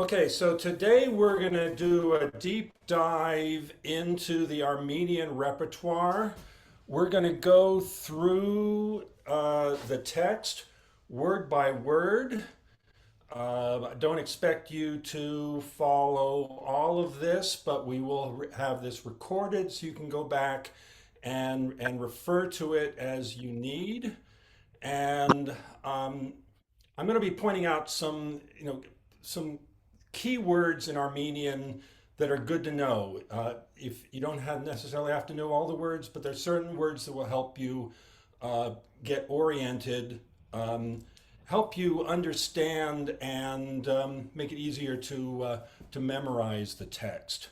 Okay, so today we're going to do a deep dive into the Armenian repertoire. We're going to go through the text word by word. I don't expect you to follow all of this, but we will have this recorded so you can go back and refer to it as you need. And I'm going to be pointing out some key words in Armenian that are good to know. If you don't necessarily have to know all the words, but there's certain words that will help you get oriented, help you understand, and make it easier to memorize the text.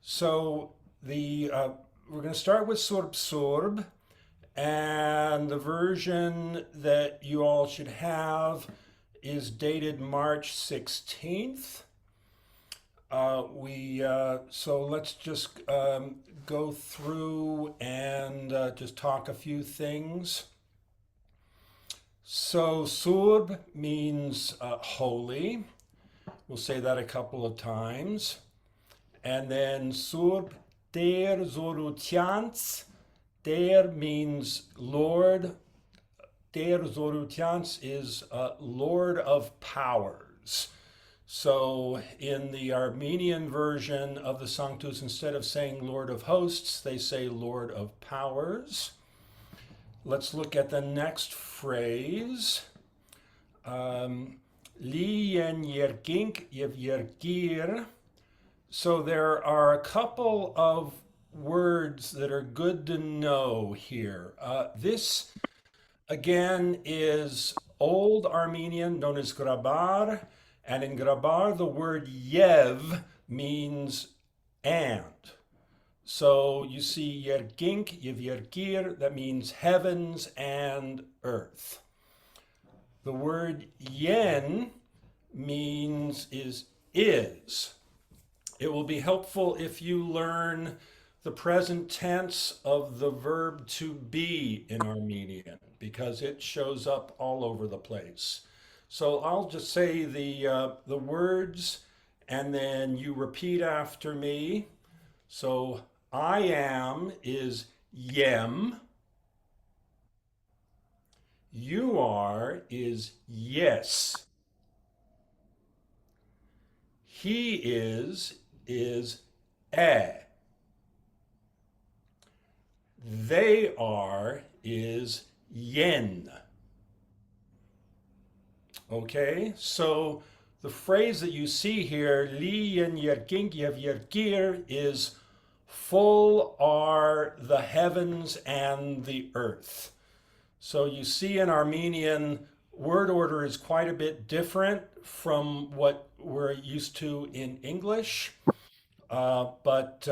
So we're going to start with Surb, and the version that you all should have is dated March 16th. So let's just go through and just talk a few things. So Surb means holy. We'll say that a couple of times. And then Surb ter Zorutians. Ter means Lord. Ter Zorutians is Lord of Powers. So in the Armenian version of the Sanctus, instead of saying Lord of Hosts, they say Lord of Powers. Let's look at the next phrase. Li yen yerkink yev yerkir. So there are a couple of words that are good to know here. This again is Old Armenian known as grabar, and in grabar the word yev means and. So you see yergink, yev yergir, that means heavens and earth. The word yen means is. It will be helpful if you learn the present tense of the verb to be in Armenian because it shows up all over the place. So I'll just say the words and then you repeat after me. So I am is yem. You are is yes. He is e. They are is yen. Okay, so the phrase that you see here, li yen yerkink yev yerkir, is full are the heavens and the earth. So you see in Armenian, word order is quite a bit different from what we're used to in English. But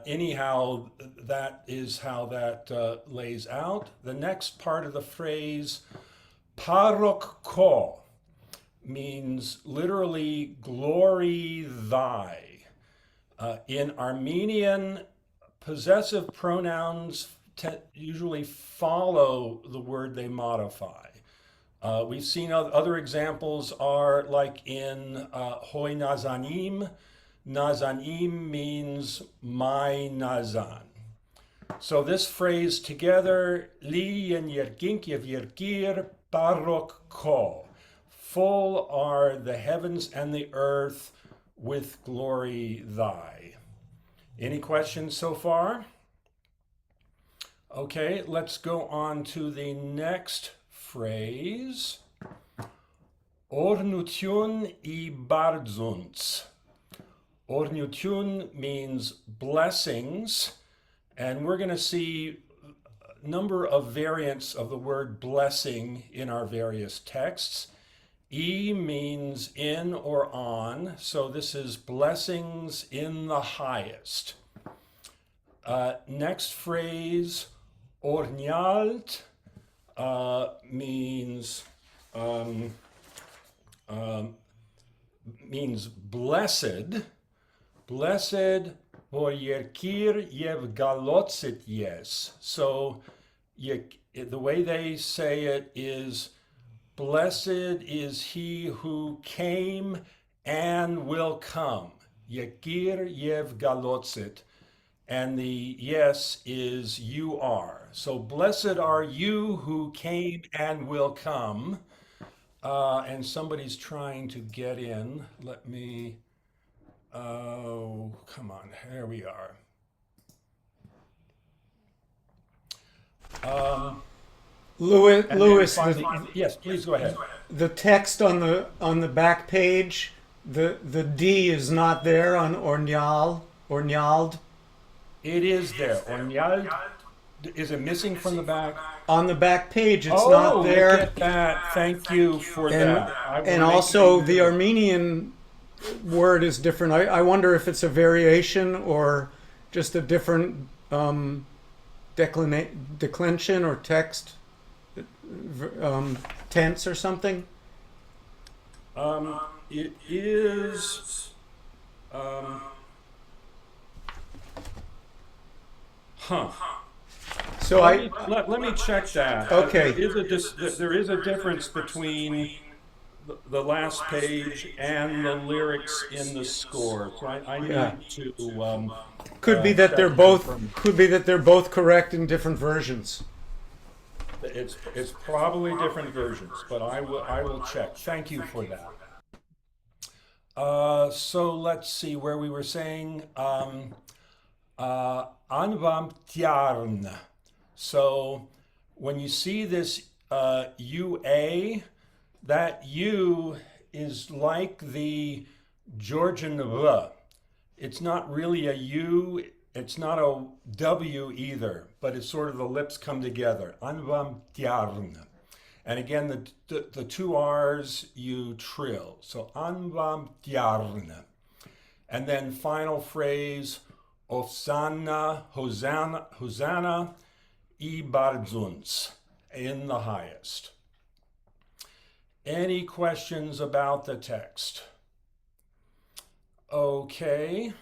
anyhow, that is how that lays out. The next part of the phrase, parok ko, means literally glory thy. In Armenian, possessive pronouns usually follow the word they modify. We've seen other examples are like in Hoy Nazanim. Nazanim means my Nazan. So this phrase together, li and yergink yev yergir parok ko. Full are the heavens and the earth with glory thy. Any questions so far? Okay, let's go on to the next phrase. Ornutun I barzuns. Ornutun means blessings, and we're going to see a number of variants of the word blessing in our various texts. E means in or on, so this is blessings in the highest. Next phrase, ornyalt, means blessed. Blessed Hoyerkir yev galotsit yes. So the way they say it is Blessed is he who came and will come. Yekir yev galotzit. And the yes is you are. So blessed are you who came and will come. And somebody's trying to get in. Let me, oh, come on, here we are. Louis, yes, please go ahead. the text on the back page, the D is not there on Ornyald. It is there. Ornyal, is it missing from the back? On the back page, it's not there. Look at that. Thank you for that. And also the Armenian word is different. I wonder if it's a variation or just a different declension or text tense or something. It is. So let me check that. Okay. There is a difference between the last page and the lyrics in the score. So I need to. Could be that they're both correct in different versions. It's probably different versions, but I will check. Thank you for that. So let's see where we were saying. Anvam Tjarn. So when you see this UA, that U is like the Georgian V. It's not really a U, it's not a W either, but it's sort of the lips come together. Anvam Tjarn. And again, the two R's you trill. So Anvam Tjarn. And then final phrase, Hosanna, Ibarzuns, in the highest. Any questions about the text? Okay.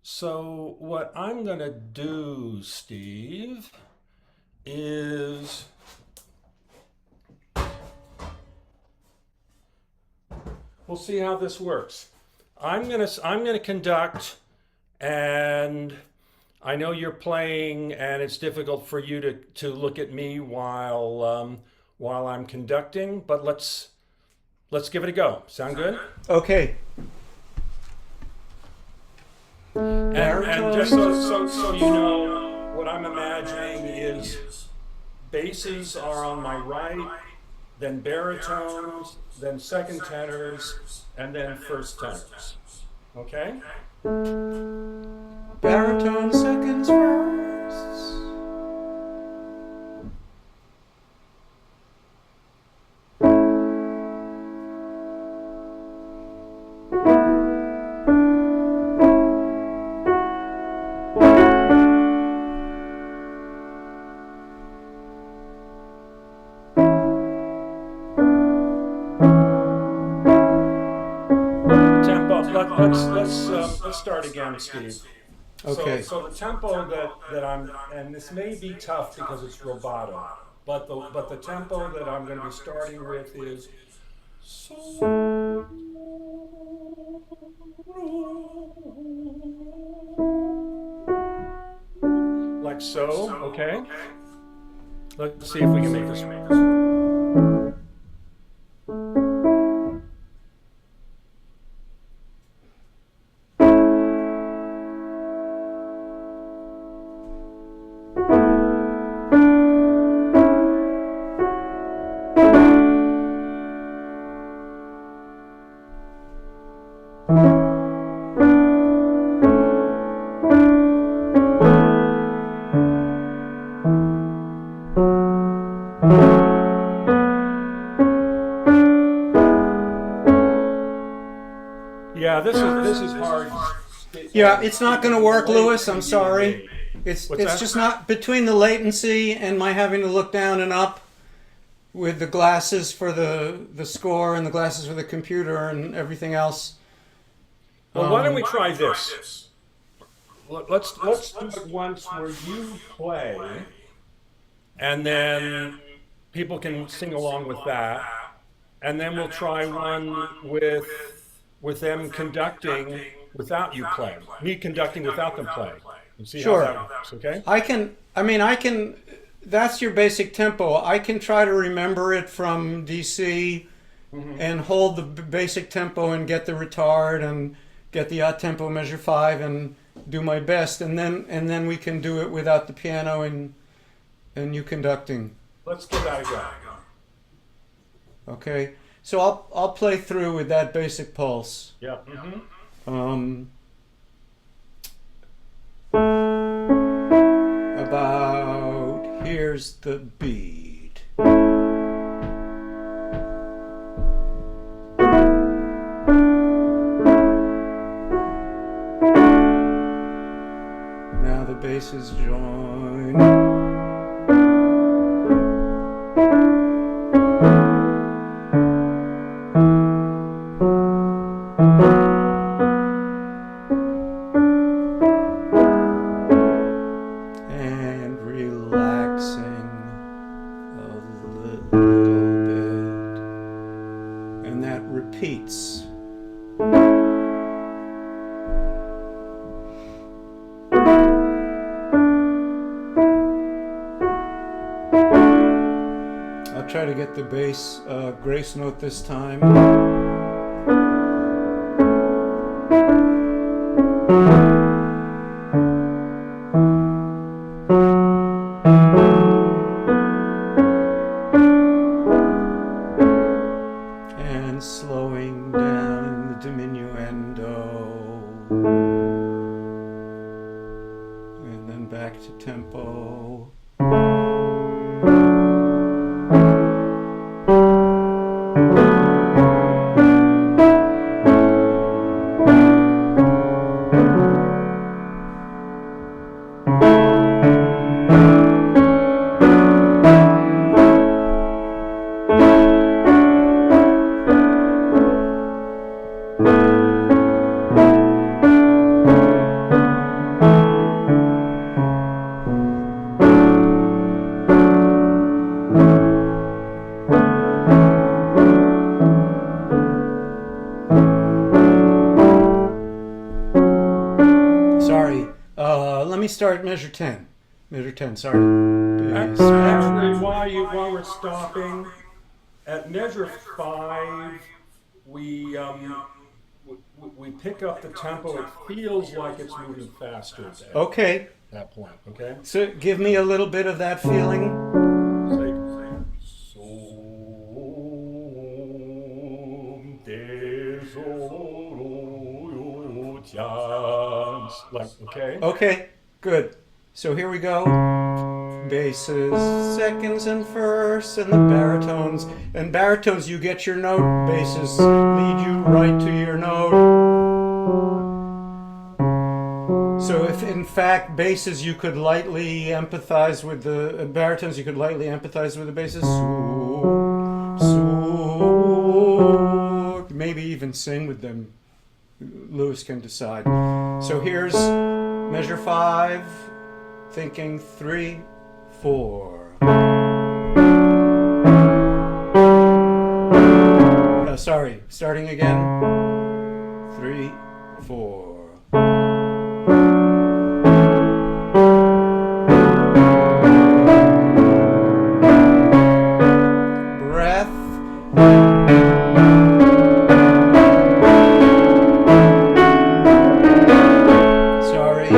So what I'm going to do, Steve, is we'll see how this works. I'm going to conduct, and I know you're playing and it's difficult for you to look at me while I'm conducting, but let's give it a go. Sound good? Okay. And just so you know, what I'm imagining is basses are on my right, then baritones, then second tenors, and then first tenors. Okay? Baritone seconds firsts. Let's start again, Steve. Okay. So the tempo that I'm, and this may be tough because it's rubato, but the tempo that I'm going to be starting with is so. Like so, okay? Let's see if we can make this work. Yeah, this is hard. Yeah, it's not going to work, Louis. I'm sorry. It's that? just not between the latency and my having to look down and up with the glasses for the score and the glasses for the computer and everything else. Well, why don't we try this? Let's do it once where you play, and then people can sing along with that. and then we'll try one with them conducting without you playing. Me conducting without them playing. And see how Sure. that works, okay? I can, that's your basic tempo. I can try to remember it from DC and hold the basic tempo and get the retard and get the odd tempo measure 5 and do my best. And then we can do it without the piano and you conducting. Let's give that a go. Okay. So I'll play through with that basic pulse. Yeah. About here's the beat. Now the basses join. And relaxing a little bit. And that repeats. I'll try to get the bass grace note this time. And slowing down the diminuendo. And then back to tempo. Sorry. Let me start measure 10. Measure 10, sorry. Bass. Actually, while we're stopping, at measure 5, we pick up the tempo. It feels like it's moving faster at Okay. that point, okay? So give me a little bit of that feeling. Say, so, like, okay? Okay, good. So here we go. Basses, seconds and firsts, and the baritones. And baritones, you get your note. Basses lead you right to your note. So if in fact basses you could lightly empathize with the baritones, you could lightly empathize with the basses. Maybe even sing with them. Lewis can decide. So here's measure 5, thinking 3, 4. Sorry, starting again. 3, 4. Breath. Sorry.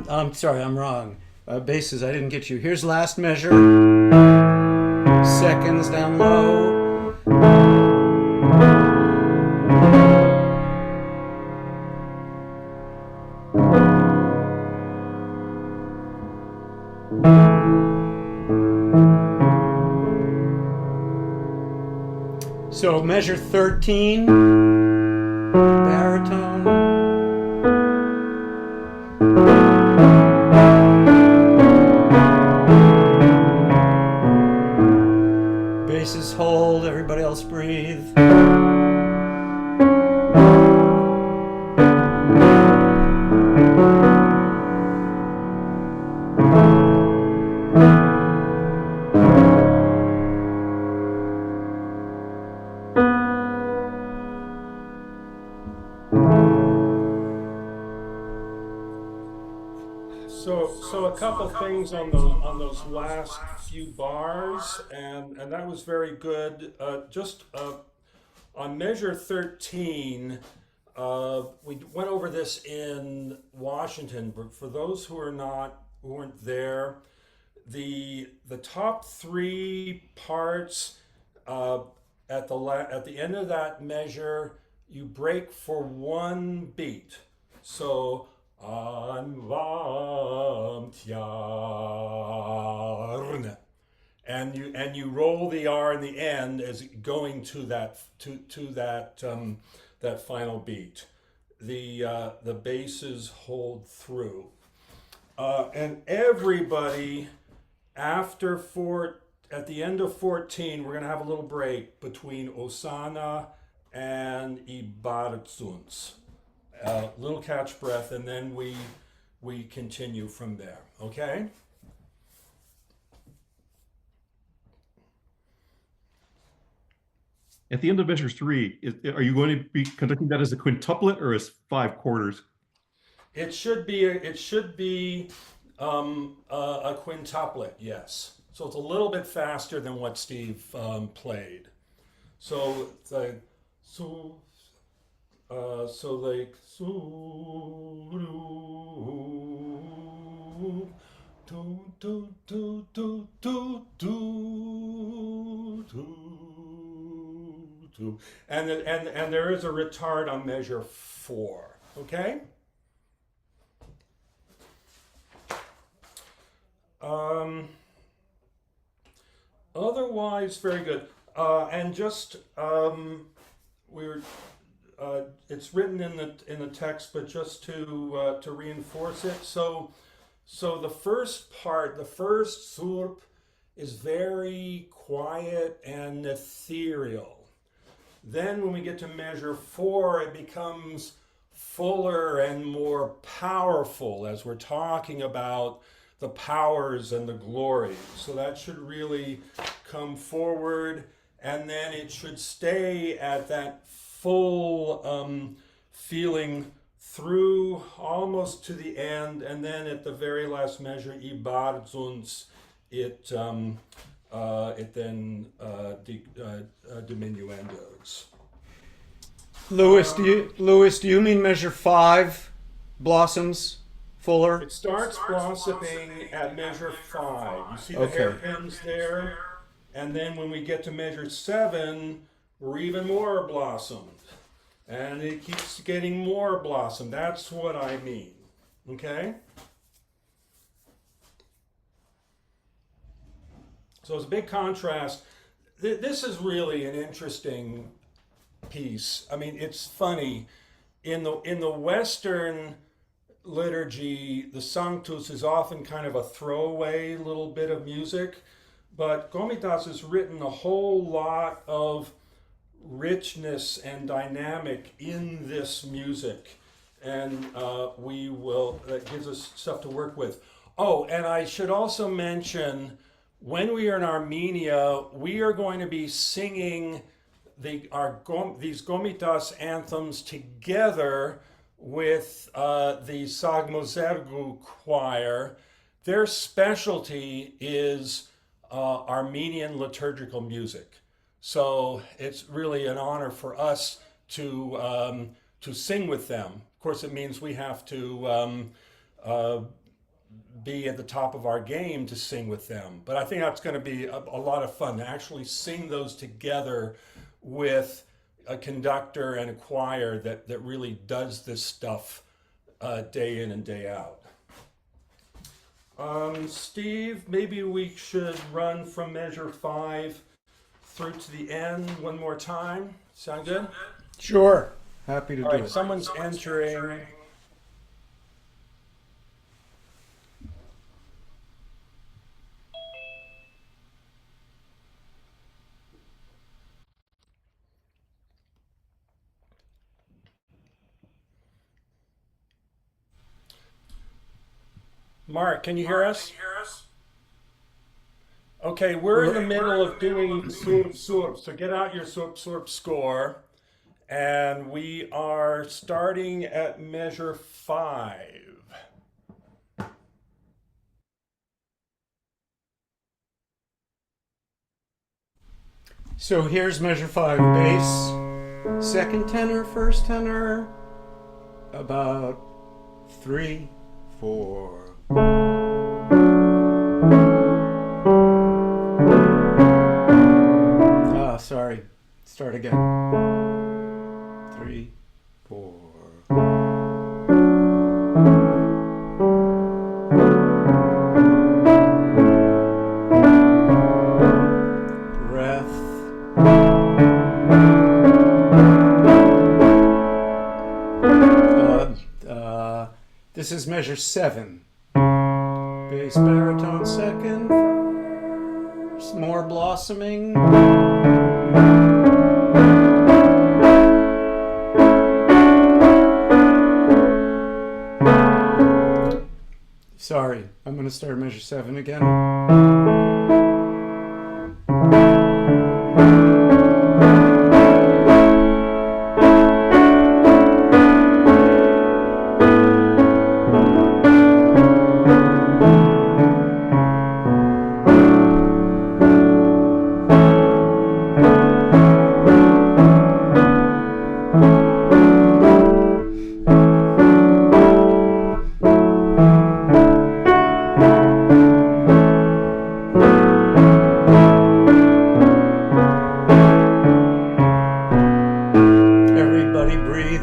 I'm sorry, I'm wrong. Basses, I didn't get you. Here's last measure. Seconds down low. So measure 13, baritone. Basses hold, everybody else breathe. So a couple things on those last few bars, and that was very good. Just on measure 13, we went over this in Washington, but for those who weren't there, the top three parts at the end of that measure, you break for one beat. So an vam tjarn, and you roll the R in the end as going to that final beat. The basses hold through, and everybody at the end of 14, we're going to have a little break between Osana and Ibarzuns. Little catch breath, and then we continue from there. Okay? At the end of measure 3, are you going to be conducting that as a quintuplet or as 5 quarters? It should be a quintuplet, yes. So it's a little bit faster than what Steve played. So it's like like and there is a retard on measure 4. Okay. Otherwise, very good. And just it's written in the text, but just to reinforce it. So the first part, the first Surb, is very quiet and ethereal. Then when we get to measure 4, it becomes fuller and more powerful as we're talking about the powers and the glory. So that should really come forward, and then it should stay at that full feeling through almost to the end, and then at the very last measure, Ibarzuns, it then diminuendos. Louis, do you mean measure 5, blossoms, fuller? It starts blossoming at measure 5. You see the hairpins there? And then when we get to measure 7, we're even more blossomed. And it keeps getting more blossom. That's what I mean. Okay? So it's a big contrast. This is really an interesting piece. I mean, it's funny. In the Western liturgy, the Sanctus is often kind of a throwaway little bit of music, but Komitas has written a whole lot of richness and dynamic in this music, and that gives us stuff to work with. Oh, and I should also mention, when we are in Armenia, we are going to be singing these Komitas anthems together with the Sagmozergu choir. Their specialty is Armenian liturgical music. So it's really an honor for us to sing with them. Of course, it means we have to be at the top of our game to sing with them. But I think that's going to be a lot of fun to actually sing those together with a conductor and a choir that really does this stuff day in and day out. Steve, maybe we should run from measure 5 through to the end one more time. Sound good? Sure. Happy to All do right, it. someone's entering. Mark, can you hear us? Okay, we're in the middle of doing Surb, so get out your Surb score. And we are starting at measure 5. So here's measure 5 bass, second tenor, first tenor, about 3, 4. Ah, sorry. Start again. 3, 4. This is measure 7. Bass, baritone, second, first, more blossoming. Sorry, I'm going to start measure 7 again.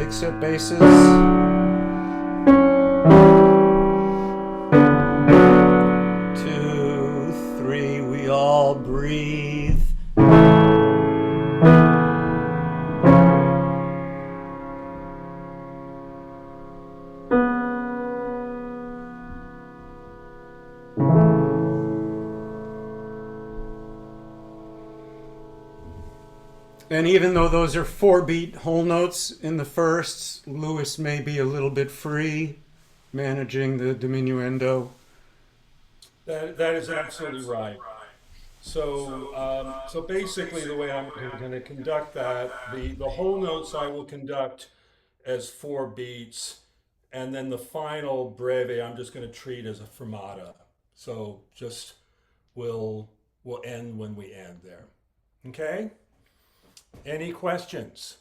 Except basses. 2, 3, we all breathe. And even though those are 4-beat whole notes in the firsts, Lewis may be a little bit free managing the diminuendo. That is absolutely right. So basically the way I'm going to conduct that, the whole notes I will conduct as 4 beats, and then the final breve I'm just going to treat as a fermata. So just we'll end when we end there. Okay? Any questions?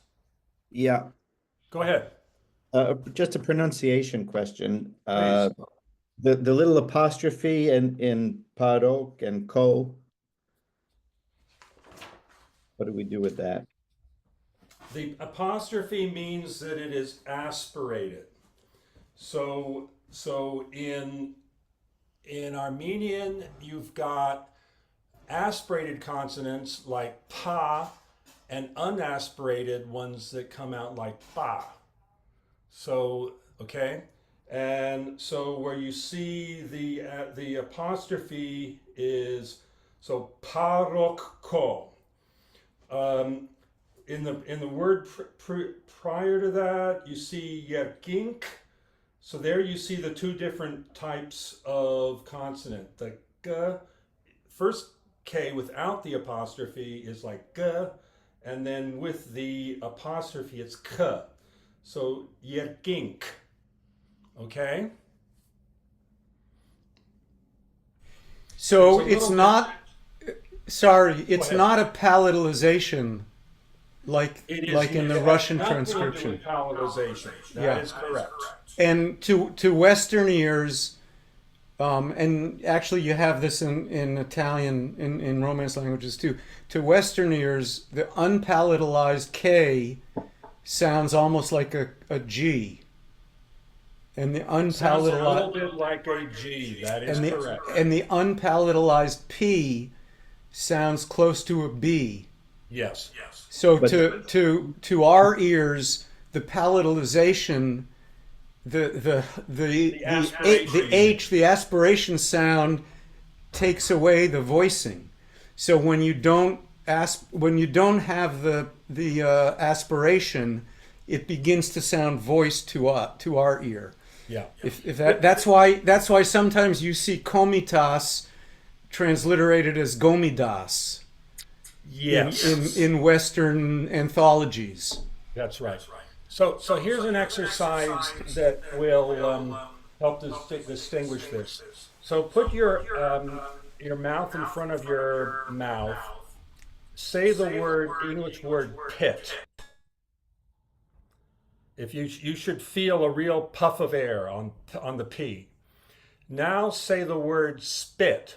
Yeah, Go ahead. just a pronunciation question. Please. The little apostrophe in parok and ko. What do we do with that? The apostrophe means that it is aspirated. So in Armenian, you've got aspirated consonants like pa and unaspirated ones that come out like ba. So, okay? And so where you see the apostrophe is, so parokko. In the word prior to that, you see yergink. So there you see the 2 different types of consonant. The g, first K without the apostrophe is like g, and then with the apostrophe it's k. So yergink. Okay? So It's a it's little not, sorry, it's ahead. not a palatalization like It is like in the it has Russian nothing to do transcription. with palatalization. That Yeah. is correct. And to Western ears, and actually you have this in Italian, in Romance languages too. To Western ears, the unpalatalized K sounds almost like a G. And the Sounds a little unpalatalized bit like a G. That is correct. and the unpalatalized P sounds close to a B. Yes. So But- to our ears, the palatalization, the aspiration. H, the aspiration sound takes away the voicing. So when you don't have the aspiration, it begins to sound voiced to our ear. Yeah. If that's why sometimes you see komitas transliterated as gomidas Yes. in Western anthologies. That's right. So here's an exercise that will help distinguish this. So put your mouth in front of your mouth. Say the English word pit. If you should feel a real puff of air on the P. Now say the word spit.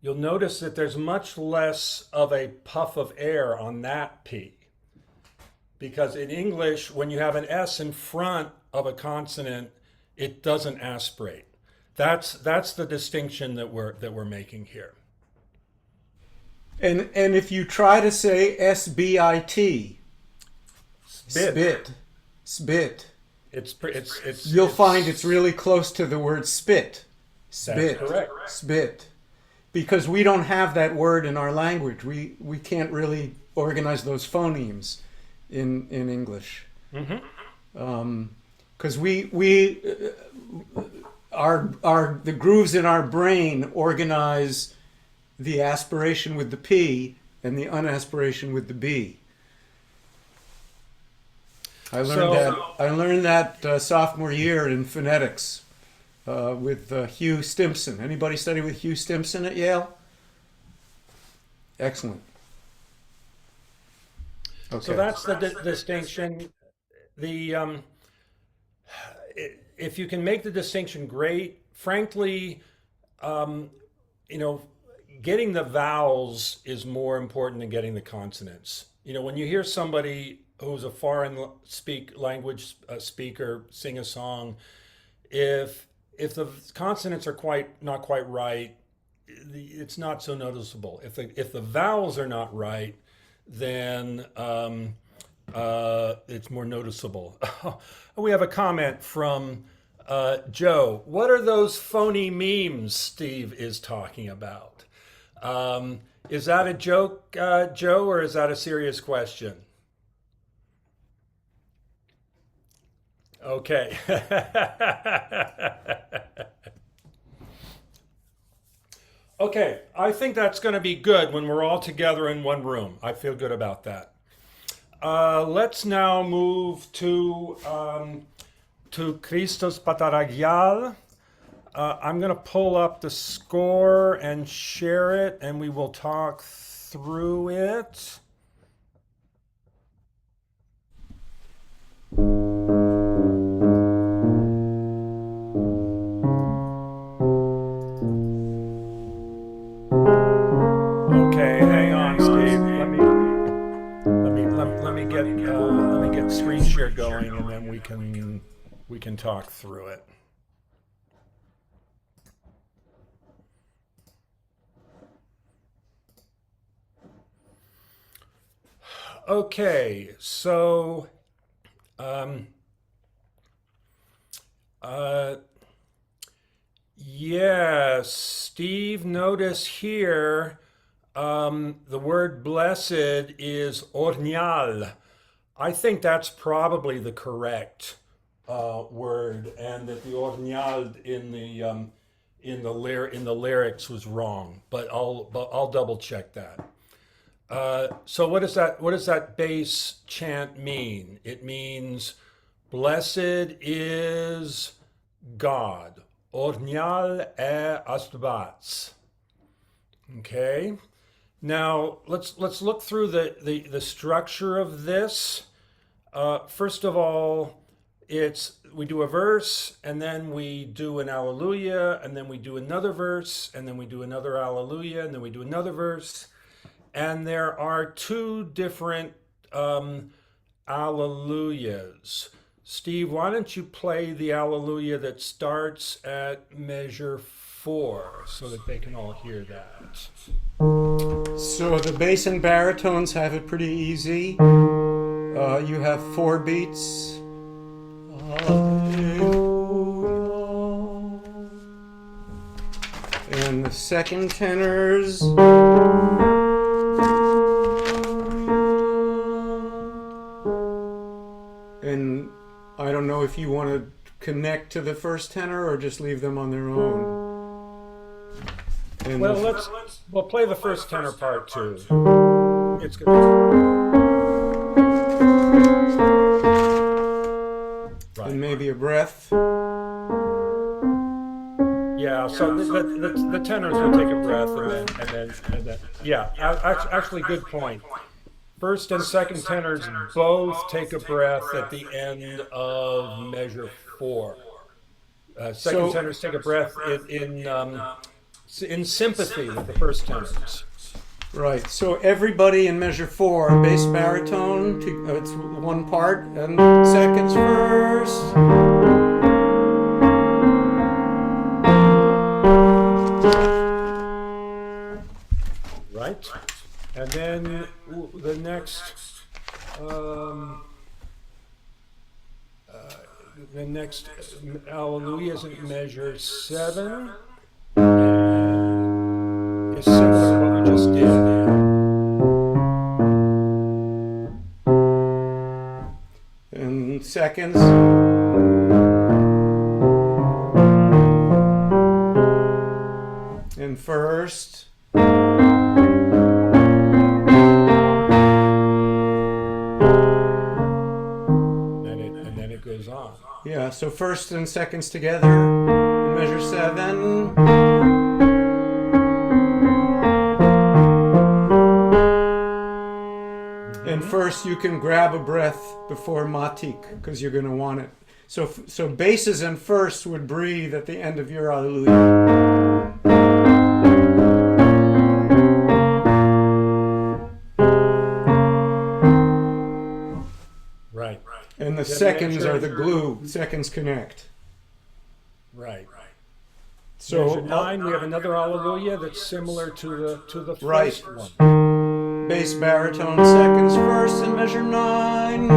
You'll notice that there's much less of a puff of air on that P. Because in English, when you have an S in front of a consonant, it doesn't aspirate. That's the distinction that we're making here. And if you try to say SBIT, spit, You'll find it's really close to the word spit. Spit. That's correct. Spit. Because we don't have that word in our language. We can't really organize those phonemes in English. Because the grooves in our brain organize the aspiration with the P and the unaspiration with the B. I learned that sophomore year in phonetics with Hugh Stimson. Anybody study with Hugh Stimson at Yale? Excellent. Okay. So that's the distinction. If you can make the distinction, great. Frankly, getting the vowels is more important than getting the consonants. When you hear somebody who's a foreign language speaker sing a song, if the consonants are not quite right, it's not so noticeable. If the vowels are not right, then it's more noticeable. We have a comment from Joe. What are those phony memes Steve is talking about? Is that a joke, Joe, or is that a serious question? Okay. Okay, I think that's going to be good when we're all together in one room. I feel good about that. Let's now move to Christos patarageal. I'm going to pull up the score and share it, and we will talk through it. Okay, hang on, Steve. Let me get screen share going, and then we can talk through it. Okay, so yes, Steve, notice here the word blessed is ornial. I think that's probably the correct word, and that the ornial in the lyrics was wrong. But I'll double check that. So what does that base chant mean? It means blessed is God. Ornial e astbats. Okay. Now let's look through the structure of this. First of all, we do a verse, and then we do an alleluia, and then we do another verse, and then we do another alleluia, and then we do another verse. And there are two different alleluias. Steve, why don't you play the alleluia that starts at measure 4 so that they can all hear that? So the bass and baritones have it pretty easy. You have 4 beats. And the second tenors. And I don't know if you want to connect to the first tenor or just leave them on their own. And Well, we'll play the first tenor part too. It's good. Right. and maybe a breath. Yeah, so the tenors will take a breath and then yeah, actually good point. First and second tenors both take a breath at the end of measure 4. Second tenors take a breath in sympathy with the first tenors. Right, so everybody in measure 4, bass baritone, it's one part, and seconds first. Right, and then the next Alleluia is in measure 7. Is similar to what we just did. And seconds. And first. And then it goes on. Yeah, so first and seconds together in measure 7. And first you can grab a breath before matik, because you're going to want it. So basses and firsts would breathe at the end of your Alleluia. Right. And the seconds are the glue. Seconds connect. Right. So Measure 9, we have another Alleluia that's similar to the first Right. one. bass baritone seconds first in measure 9.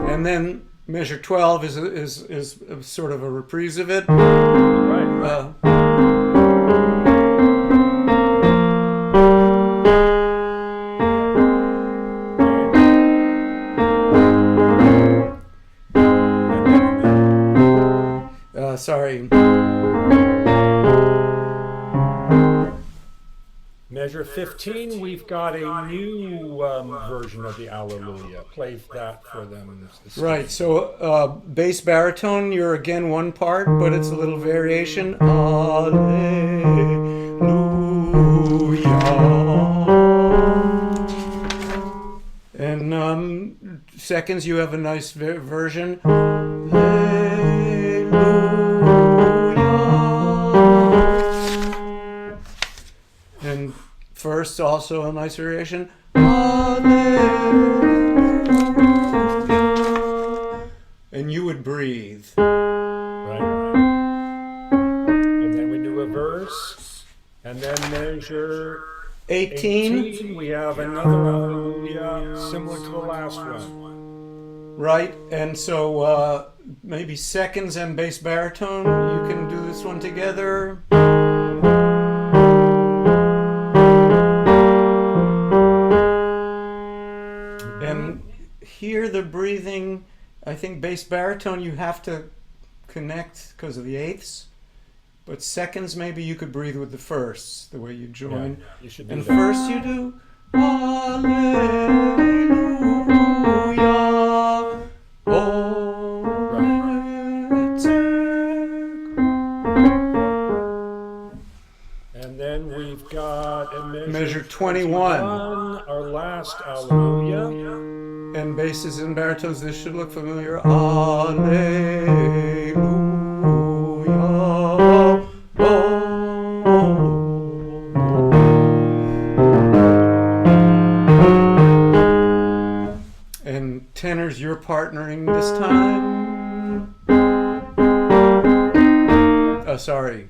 And then measure 12 is sort of a reprise of it. Right. Sorry. Measure 15, we've got a new version of the Alleluia. Play that for them. Right, so bass baritone, you're again one part, but it's a little variation. Alleluia. And seconds, you have a nice version. And first, also a nice variation. And you would breathe. Right. And then we do a verse. And then measure 18. we have another Alleluia similar to the last one. Right, and so maybe seconds and bass baritone, you can do this one together. And here the breathing, I think bass baritone you have to connect because of the eighths, but seconds maybe you could breathe with the firsts, the way you join. Yeah, you should do And that. first you do Alleluia. And then we've got a Measure 21. our last Alleluia. And basses and baritones, this should look familiar. Alleluia. Oh. And tenors, you're partnering this time. Oh, sorry.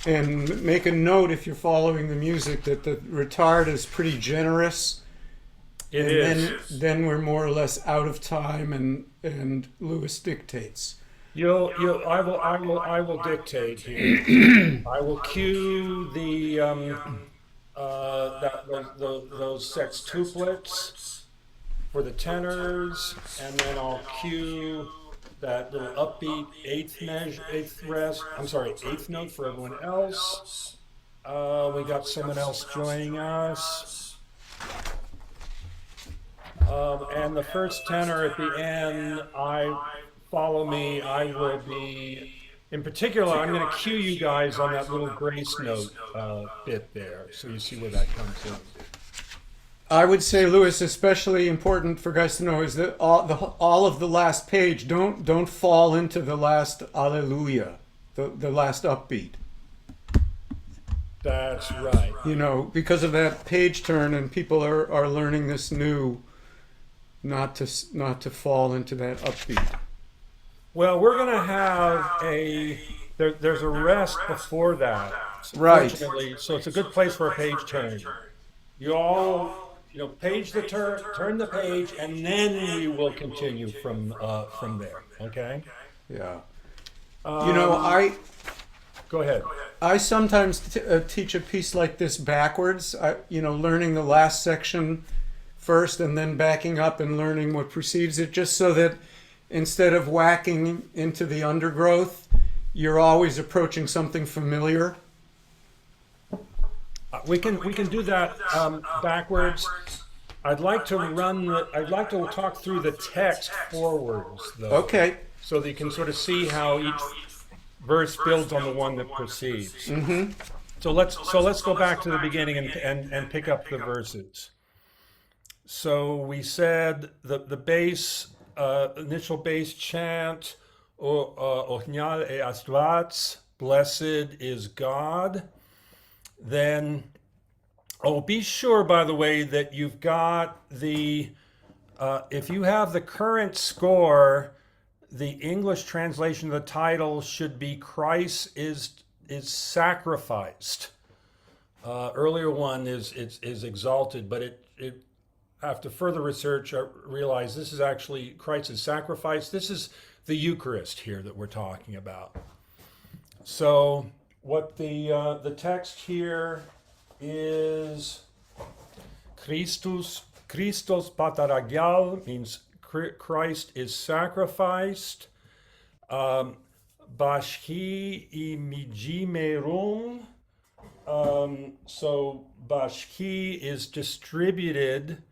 And make a note if you're following the music that the retard is pretty generous. It and is. Then we're more or less out of time, and Lewis dictates. I will dictate here. I will cue the those sextuplets for the tenors, and then I'll cue that little upbeat eighth note for everyone else. We got someone else joining us. And the first tenor at the end, follow me, I will be, in particular, I'm going to cue you guys on that little grace note bit there, so you see where that comes in. I would say, Lewis, especially important for guys to know is that all of the last page, don't fall into the last Alleluia, the last upbeat. That's right. You know, because of that page turn, and people are learning this new, not to fall into that upbeat. Well, we're going to have there's a rest before that. Right. Fortunately, so it's a good place for a page turn. You all, page the turn the page, and then we will continue from there. Okay. Yeah. Go ahead. I sometimes teach a piece like this backwards. Learning the last section first, and then backing up and learning what precedes it, just so that instead of whacking into the undergrowth, you're always approaching something familiar. We can do that backwards. I'd like to talk through the text forwards, though. Okay. So that you can sort of see how each verse builds on the one that precedes. Mm-hmm. So let's go back to the beginning and pick up the verses. So we said the base, initial base chant, Ohnyal e Astvatz, blessed is God. Then, be sure, by the way, that you've got if you have the current score, the English translation of the title should be Christ is sacrificed. Earlier one is exalted, but it after further research, I realized this is actually Christ is sacrificed. This is the Eucharist here that we're talking about. So what the text here is, Christos patarageal means Christ is sacrificed. Bashki imijimerum. So bashki is distributed.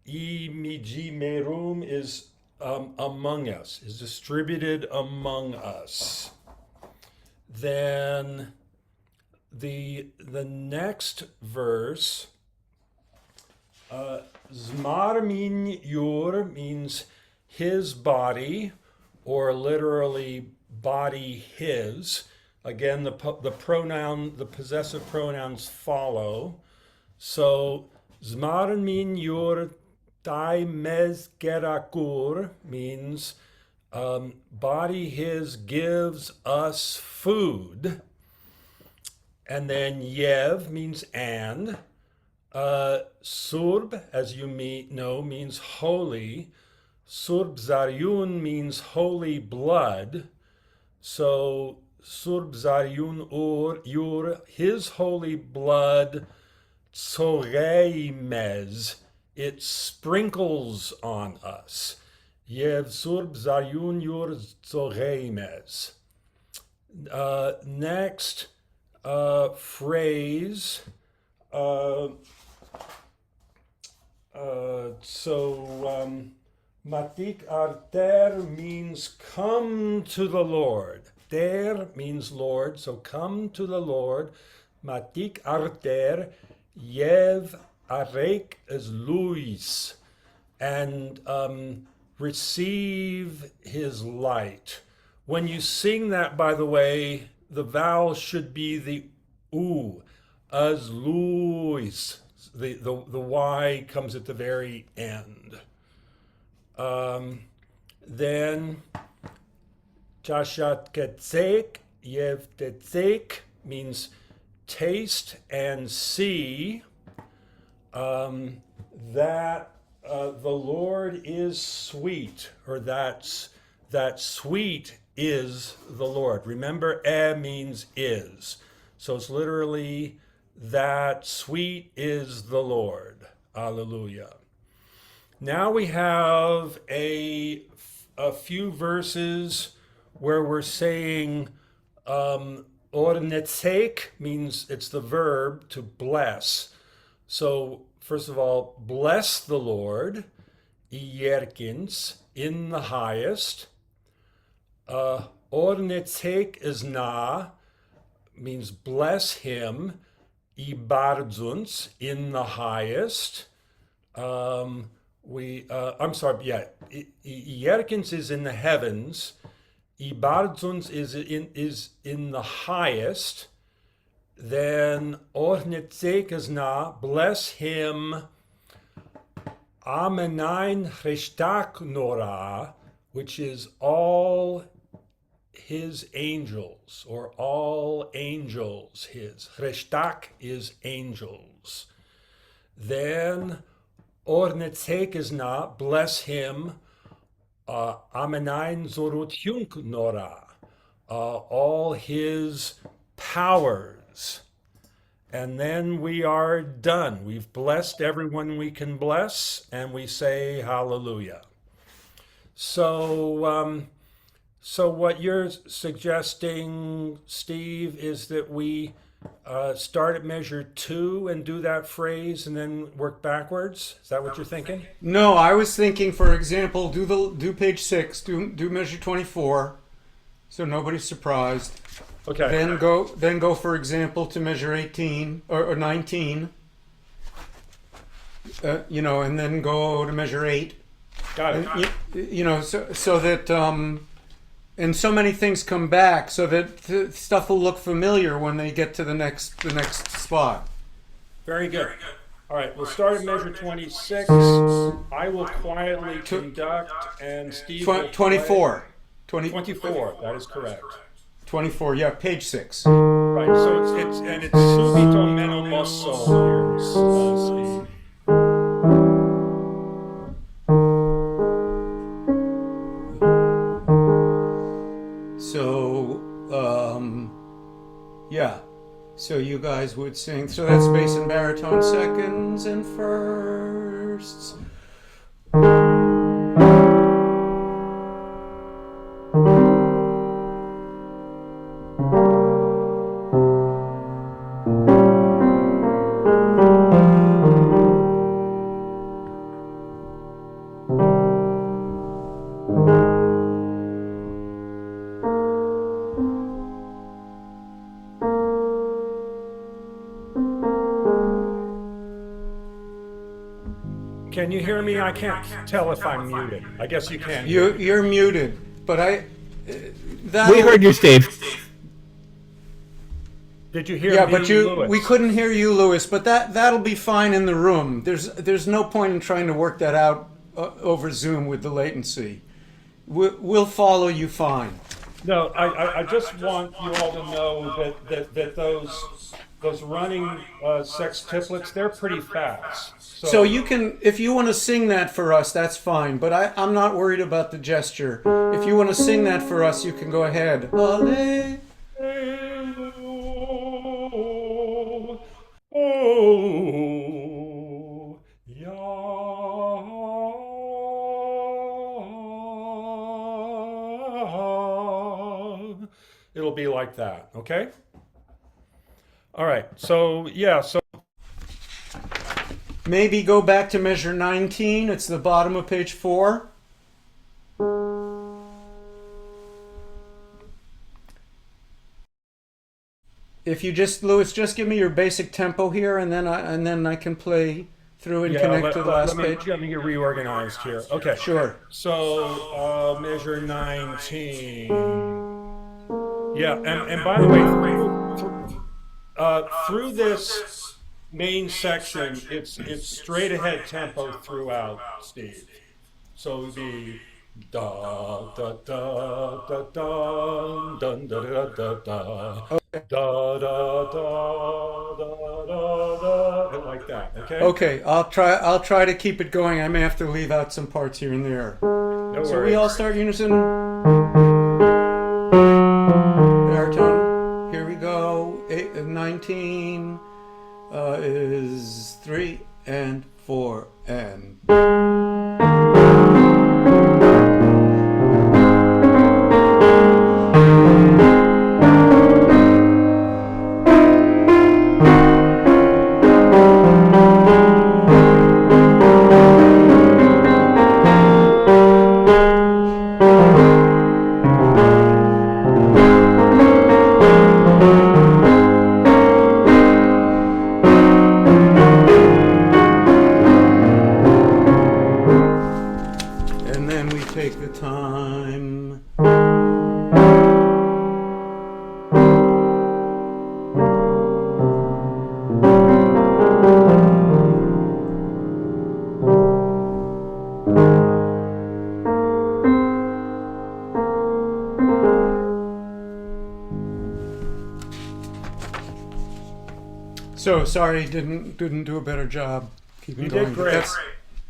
Imijimerum is among us, is distributed among us. Then the next verse, Zmarmin Yur means his body, or literally body his. Again, the possessive pronouns follow. So Zmarmin Yur Taimez Gerakur means body his gives us food. And then Yev means and. Surb, as you know, means holy. Surb Zaryun means holy blood. So Surb Zaryun Yur, his holy blood, Tzoreimez, it sprinkles on us. Yev Surb Zaryun Yur Tzoreimez. Next phrase. Matik arter means come to the Lord. Der means Lord, so come to the Lord. Matik arter yev arek as Luis, and receive his light. When you sing that, by the way, the vowel should be the U, as Luis. The Y comes at the very end. Then Chashat Ketzek, Yev Tetzek means taste and see that the Lord is sweet, or that sweet is the Lord. Remember, means is. So it's literally that sweet is the Lord. Alleluia. Now we have a few verses where we're saying ornetzek means it's the verb to bless. So first of all, bless the Lord, Yerkins, in the highest. Ornetzek is na, means bless him, Ibardzuns, in the highest. I'm sorry, yeah, Yerkins is in the heavens, Ibardzuns is in the highest. Then Ornetzekasna, bless him, Amenain Cheshtak Nora, which is all his angels, or all angels his. Cheshtak is angels. Then Ornetzekasna, bless him, Amenain Zorutyunk Nora, all his powers. And then we are done. We've blessed everyone we can bless, and we say hallelujah. So what you're suggesting, Steve, is that we start at measure 2 and do that phrase and then work backwards? Is that what you're thinking? No, I was thinking, for example, do page 6, do measure 24, so nobody's surprised. Okay. Then go, for example, to measure 18 or 19. And then go to measure 8. Got it. So that and so many things come back, so that stuff will look familiar when they get to the next spot. Very good. All right, we'll start at measure 26. I will quietly conduct, and Steve will 24. 24, that is correct. 24, yeah, page 6. Right, so it's subito meno mosso here, Steve. So, yeah. So you guys would sing. So that's bass and baritone seconds and firsts. Can you hear me? I can't tell if I'm muted. I guess you can. You're muted, but we heard you, Steve. Did you hear yeah, me, but Louis? we couldn't hear you, Louis. But that'll be fine in the room. There's no point in trying to work that out over Zoom with the latency. We'll follow you fine. No, I just want you all to know that those running sextuplets, they're pretty fast. So you can, if you want to sing that for us, that's fine. But I'm not worried about the gesture. If you want to sing that for us, you can go ahead. Alleluia. Oh, yeah. It'll be like that, okay? All right, so yeah, so Maybe go back to measure 19. It's the bottom of page 4. if you just, Louis, just give me your basic tempo here, and then I can play through and Yeah, connect to the last let me, page. let me get reorganized here. Okay. Sure. So measure 19. Yeah, and by the way, through this main section, it's straight ahead tempo throughout, Steve. So it would be da da da da da dun da da da da da da da da da and like that. Okay. Okay, I'll try to keep it going. I may have to leave out some parts here and there. No So worries. we all start unison. Baritone. Here we go. 19 is 3 and 4 and. And then we take the time. So sorry, didn't do a better job keeping You going. did but great. That's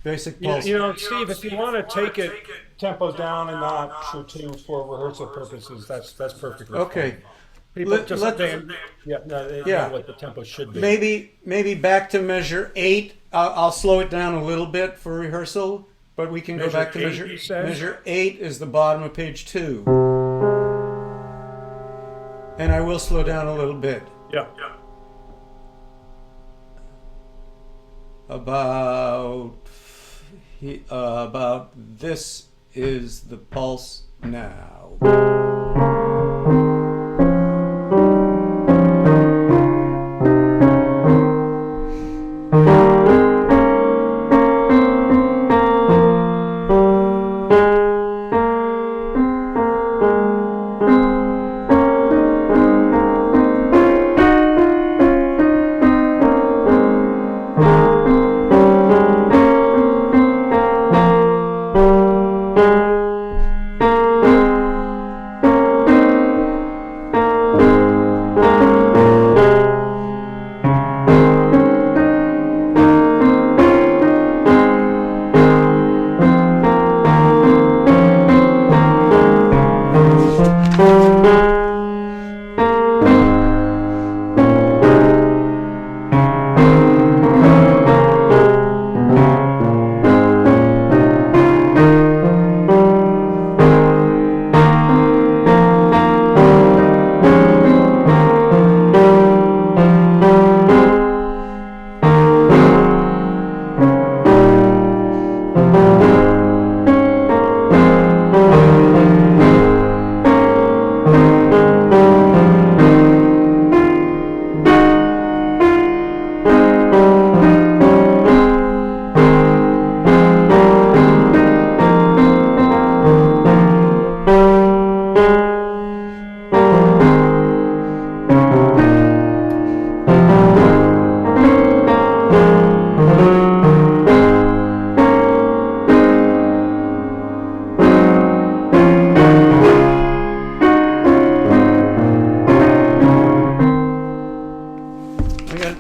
basic pulse. Steve, if you want to take it tempo down a notch or two for rehearsal purposes, that's perfectly Okay. fine. People just let's- they know what the tempo should be. Maybe back to measure 8. I'll slow it down a little bit for rehearsal, but we can go Measure back to 8, measure. you said? Measure 8 is the bottom of page 2, and I will slow down a little bit. Yeah. About this is the pulse now.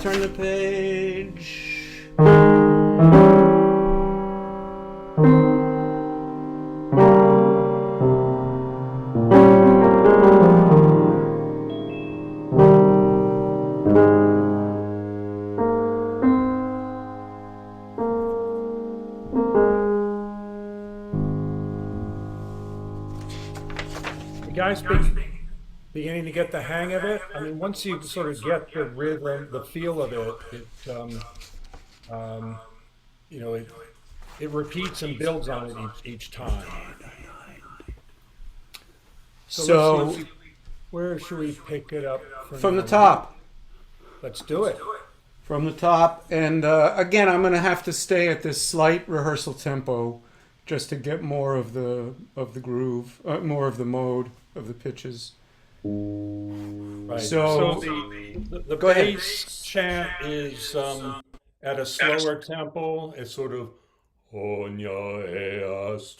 Turn the page. You guys beginning to get the hang of it? I mean, once you sort of get the rhythm, the feel of it, it repeats and builds on it each time. So let's see. Where should we pick it up From the top. Let's do it. From the top. And again, I'm going to have to stay at this slight rehearsal tempo just to get more of the groove, more of the mode of the pitches. Right. So, the go ahead. bass chant is at a slower tempo. It's sort of Onya eastwas.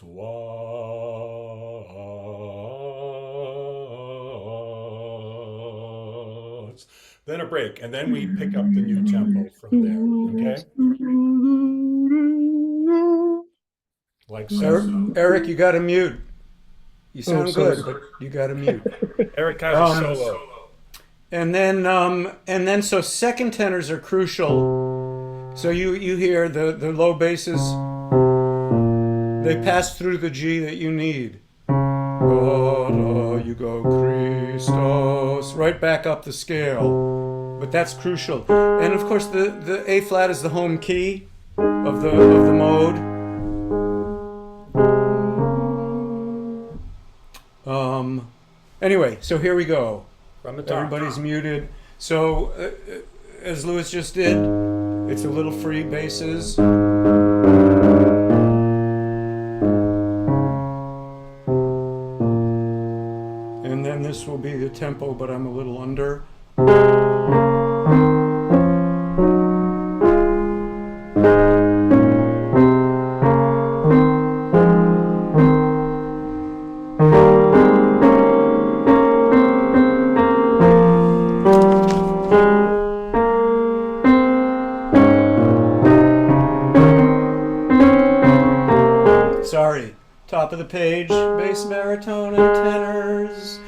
Then a break, and then we pick up the new tempo from there. Okay, like so. Eric, you got to mute. You sound sorry. good, but you got to mute. Eric has a solo. And then so second tenors are crucial. So you hear the low basses, they pass through the G that you need. You go Christos, right back up the scale. But that's crucial. And of course the A flat is the home key of the mode. Anyway, so here we go. From the top. Everybody's muted. So, as Louis just did, it's a little free basses. And then this will be the tempo, but I'm a little under. Sorry. Top of the page, bass, baritone, and tenors.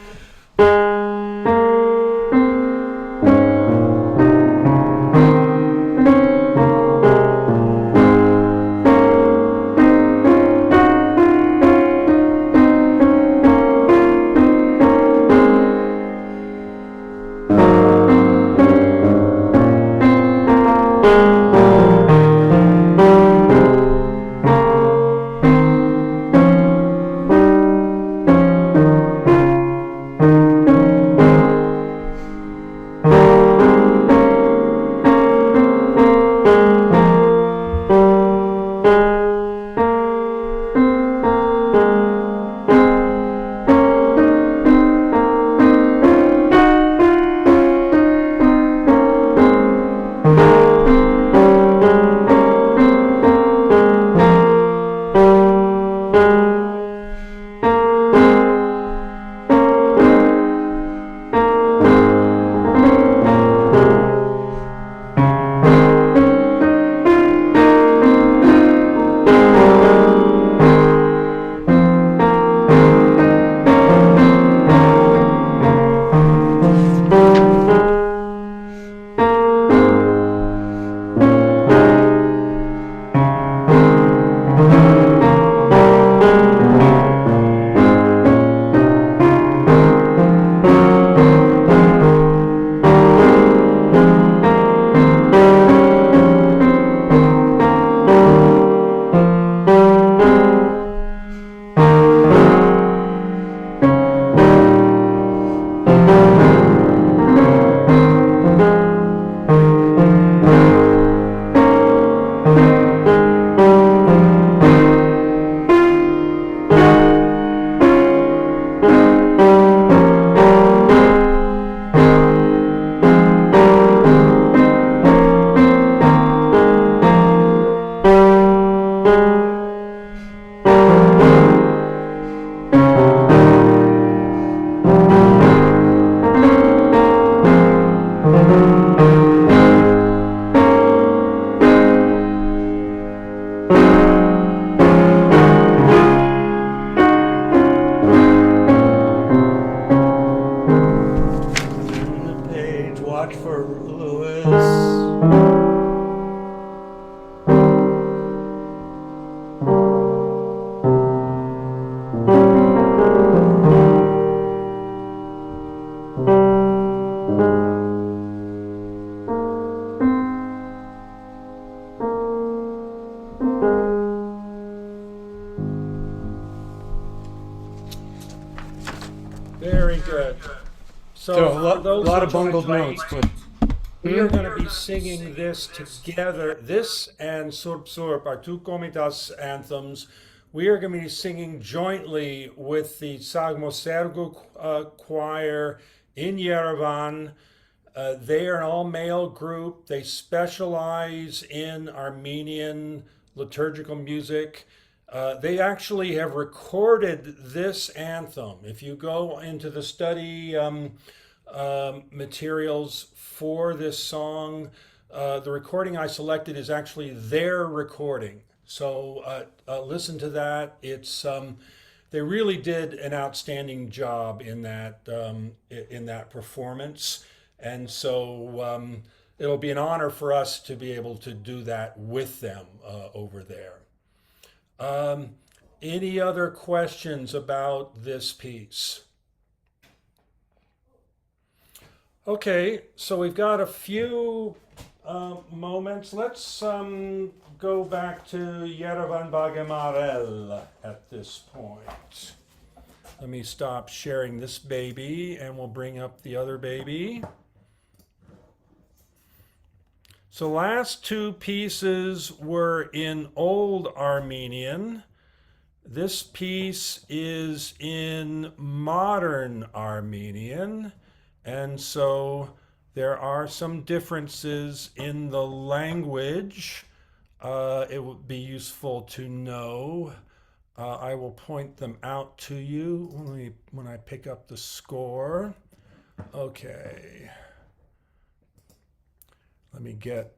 So a for those lot who of bungled joined notes, late, but we are going to be singing this together. This and Surb are two Komitas anthems. We are going to be singing jointly with the Sagmosergu choir in Yerevan. They are an all-male group. They specialize in Armenian liturgical music. They actually have recorded this anthem. If you go into the study materials for this song, the recording I selected is actually their recording. So listen to that. It's they really did an outstanding job in that performance, and so it'll be an honor for us to be able to do that with them over there. Any other questions about this piece? Okay, so we've got a few moments. Let's go back to Yerevan bagh arel at this point. Let me stop sharing this baby and we'll bring up the other baby. So last two pieces were in Old Armenian. This piece is in Modern Armenian. And so there are some differences in the language. It would be useful to know. I will point them out to you when I pick up the score. Okay. Let me get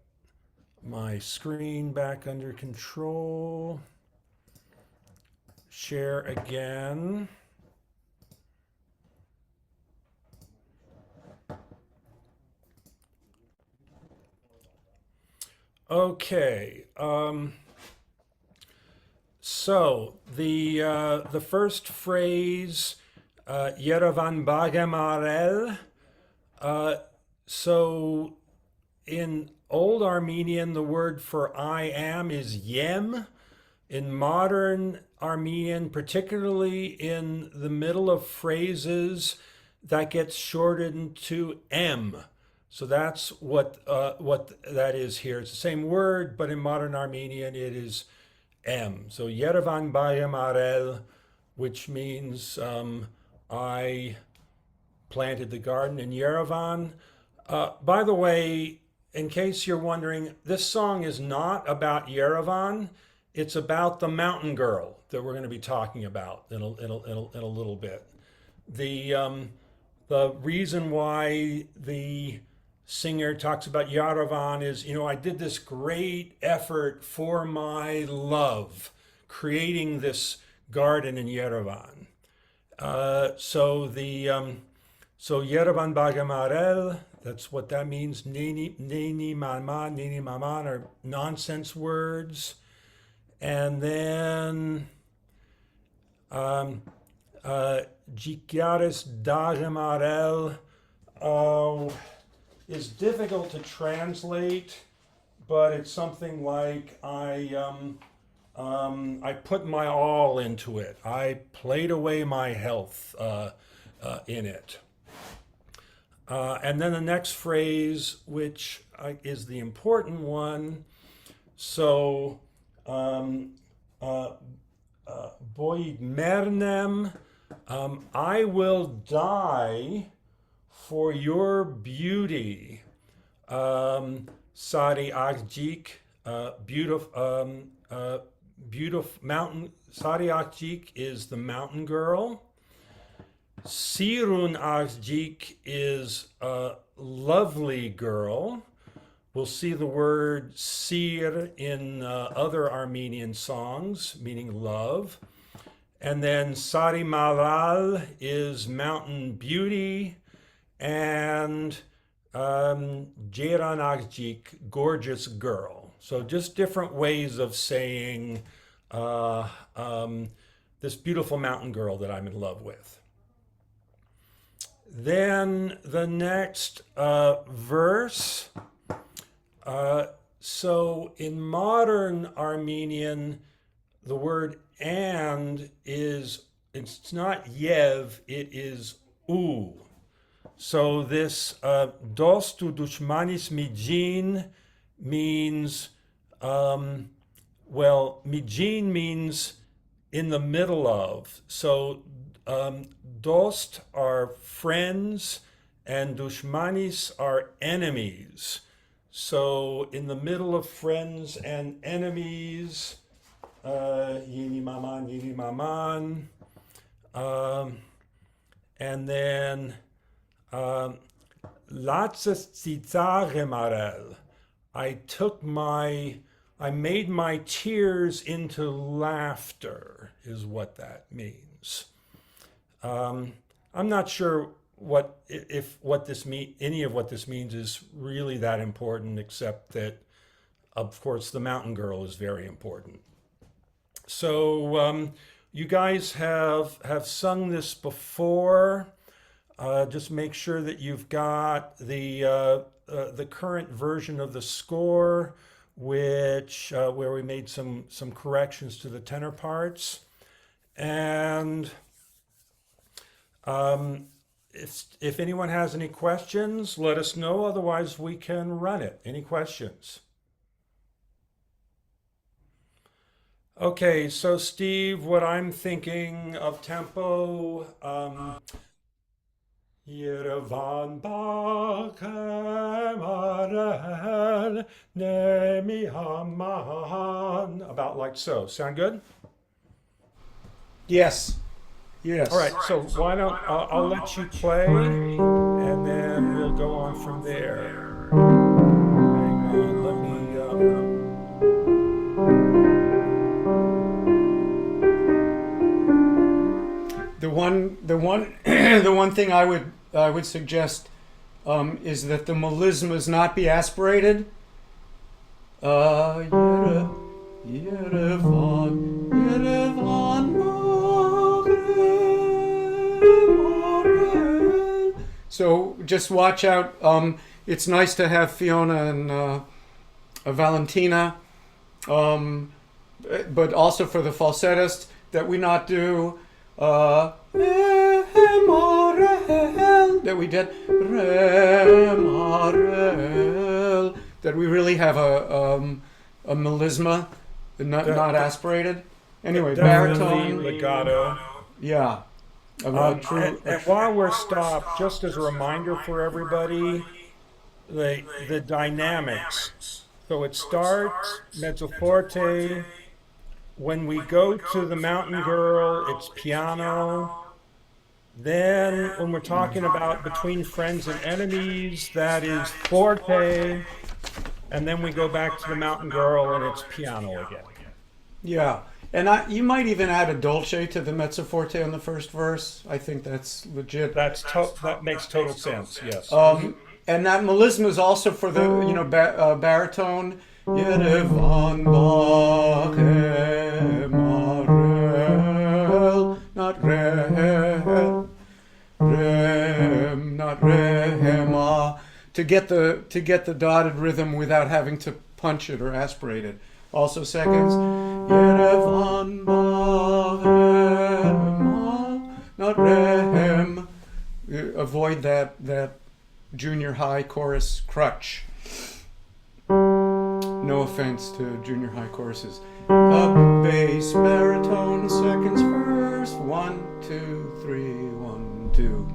my screen back under control. Share again. Okay. So the first phrase, Yerevan bagh arel. So in Old Armenian, the word for I am is yem. In Modern Armenian, particularly in the middle of phrases, that gets shortened to m. So that's what that is here. It's the same word, but in Modern Armenian it is m. So Yerevan bagh arel, which means I planted the garden in Yerevan. By the way, in case you're wondering, this song is not about Yerevan. It's about the mountain girl that we're going to be talking about in a little bit. The reason why the singer talks about Yerevan is, I did this great effort for my love, creating this garden in Yerevan. So Yerevan bagh arel, that's what that means. Nini mama are nonsense words. And then Jikaris daghem arel is difficult to translate, but it's something like I put my all into it. I played away my health in it. And then the next phrase, which is the important one, so Boyd mernem, I will die for your beauty. Sari Akjik, beautiful mountain. Sari Akjik is the mountain girl. Sirun Akjik is a lovely girl. We'll see the word sir in other Armenian songs, meaning love. And then Sari Malal is mountain beauty. And Jeran Akjik, gorgeous girl. So just different ways of saying this beautiful mountain girl that I'm in love with. Then the next verse. So in Modern Armenian, the word and is, it's not yev, it is u. So this dos tu dushmanis mijin means, well, mijin means in the middle of. So dost are friends and dushmanis are enemies. So in the middle of friends and enemies, yini maman. And then latzes tzitzarem arel. I made my tears into laughter, is what that means. I'm not sure any of what this means is really that important, except that, of course, the mountain girl is very important. So you guys have sung this before. Just make sure that you've got the current version of the score, which where we made some corrections to the tenor parts. And if anyone has any questions, let us know. Otherwise, we can run it. Any questions? Okay, so Steve, what I'm thinking of tempo, Yerevan bagh arel nemi haman, about like so. Sound good? Yes. Yes. All right, so why don't I'll let you play, and then we'll go on from there. Hang on, let me. The one thing I would suggest is that the melismas not be aspirated. Yerevan, Yerevan. So just watch out. It's nice to have Fiona and Valentina, but also for the falsettist that we not do that we did that we really have a melisma, not aspirated. Anyway, baritone, legato. yeah. And while we're stopped, just as a reminder for everybody, the dynamics. So it starts mezzo forte. When we go to the mountain girl, it's piano. Then when we're talking about between friends and enemies, that is forte. And then we go back to the mountain girl and it's piano again. Yeah. And you might even add a dolce to the mezzo forte on the first verse. I think that's legit. That makes total sense, yes. And that melisma is also for the baritone. Yerevan bagh arel, not rem, not rema, to get the dotted rhythm without having to punch it or aspirate it. Also seconds. Yerevan bagh rema, not rem. Avoid that junior high chorus crutch. No offense to junior high choruses. A bass baritone, seconds first. 1, 2, 3, 1, 2.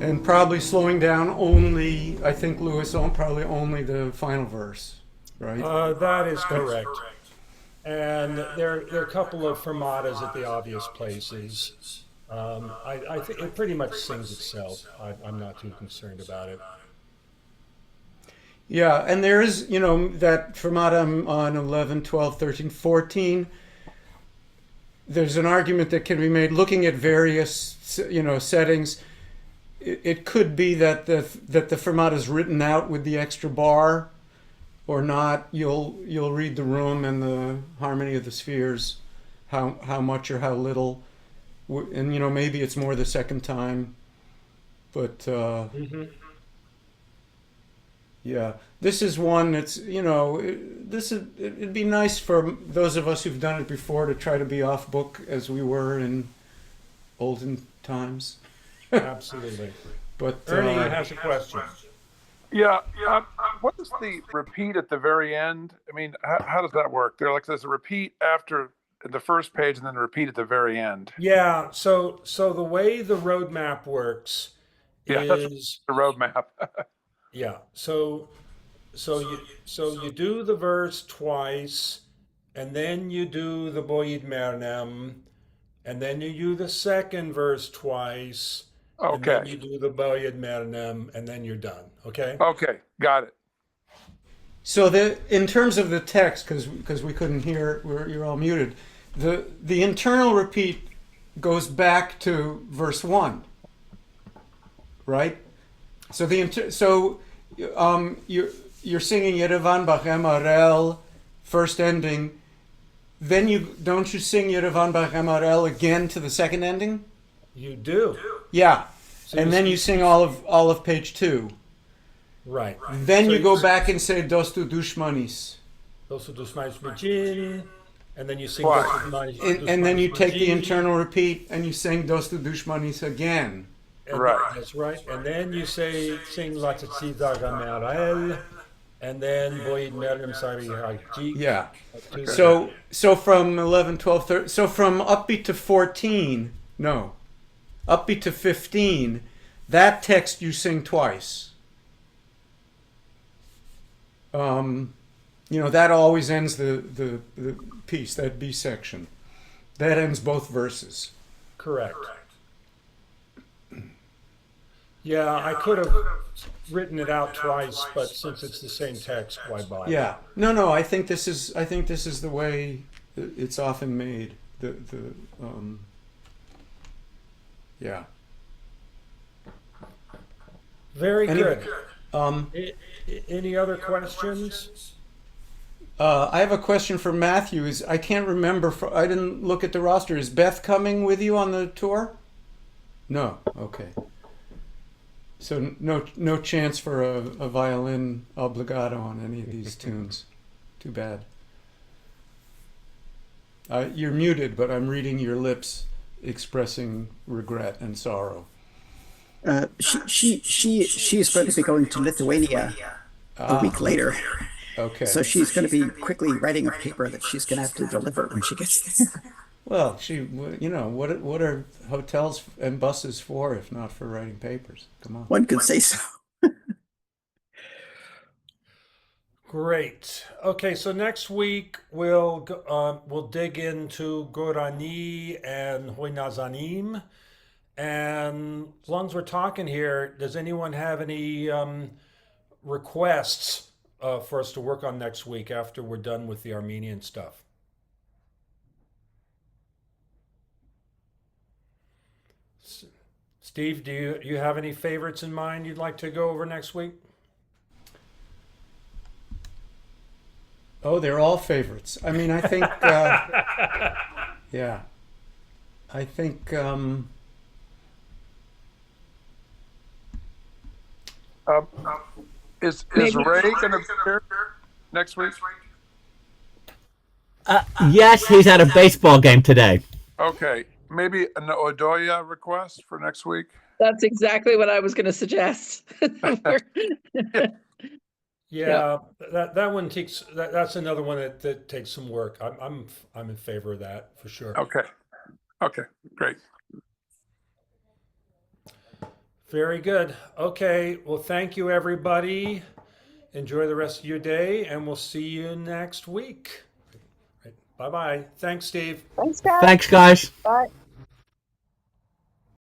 And probably slowing down only, I think, Lewis, probably only the final verse, right? That is correct. And there are a couple of fermatas at the obvious places. I think it pretty much sings itself. I'm not too concerned about it. Yeah, and there is, that fermata on 11, 12, 13, 14. There's an argument that can be made looking at various, settings. It could be that the fermata is written out with the extra bar, or not. You'll read the room and the harmony of the spheres, how much or how little, and maybe it's more the second time, but yeah, this is one that's it'd be nice for those of us who've done it before to try to be off book as we were in olden times. Absolutely. But Ernie has a question. Yeah. What is the repeat at the very end? I mean, how does that work? There's a repeat after the first page and then a repeat at the very end. Yeah. So the way the roadmap works Yeah, that's is the roadmap. yeah. So you do the verse twice, and then you do the Boyid Mernem, and then you do the second verse twice. And then Okay. you do the Boyid Mernem, and then you're done. Okay. Okay. Got it. so in terms of the text, because we couldn't hear, you're all muted. The internal repeat goes back to verse 1, right? So you're singing Yerevan, bagh, arel, first ending. Then don't you sing Yerevan, bagh, arel again to the second ending? You do. Yeah, So and then you sing all of page 2. Right. Then So you go back and say Dostu Dushmanis. Dosu Dusmanis Majin, and then you sing Right. Dosu Dusmanis And then you take the Majin, internal repeat and you sing Dostu Dushmanis again. and Right. That's right. And then you sing Latatsi Dagam Arel, and then Boyid Mernem Sari Haji. Yeah. So from 11, 12, 13, so from upbeat to 14, no, upbeat to 15, that text you sing twice. That always ends the piece, that B section. That ends both verses. Correct. Yeah, I could have written it out twice, but since it's the same text, why bother? Yeah. No, I think this is the way it's often made. Yeah. Very Anyway, good. Any other questions? I have a question for Matthew. I can't remember. I didn't look at the roster. Is Beth coming with you on the tour? No. Okay. So no chance for a violin obligato on any of these tunes. Too bad. You're muted, but I'm reading your lips expressing regret and sorrow. She's going to be going to Lithuania a week later. Okay. So she's going to be quickly writing a paper that she's going to have to deliver when she gets there. Well, what are hotels and buses for if not for writing papers? Come on. One could say so. Great. Okay, so next week we'll dig into Gorani and Hoynazanim. And as long as we're talking here, does anyone have any requests for us to work on next week after we're done with the Armenian stuff? Steve, do you have any favorites in mind you'd like to go over next week? Oh, they're all favorites. I mean, I think, yeah, I think, Is Maybe- Ray going to be here next week? Yes, he's at a baseball game today. Okay, maybe an Odoya request for next week. That's exactly what I was going to suggest. Yeah, that one takes that's another one that takes some work. I'm in favor of that for sure. Okay, great. Very good. Okay, well, thank you, everybody. Enjoy the rest of your day, and we'll see you next week. Bye bye. Thanks, Steve. Thanks, guys. Thanks, guys. Bye.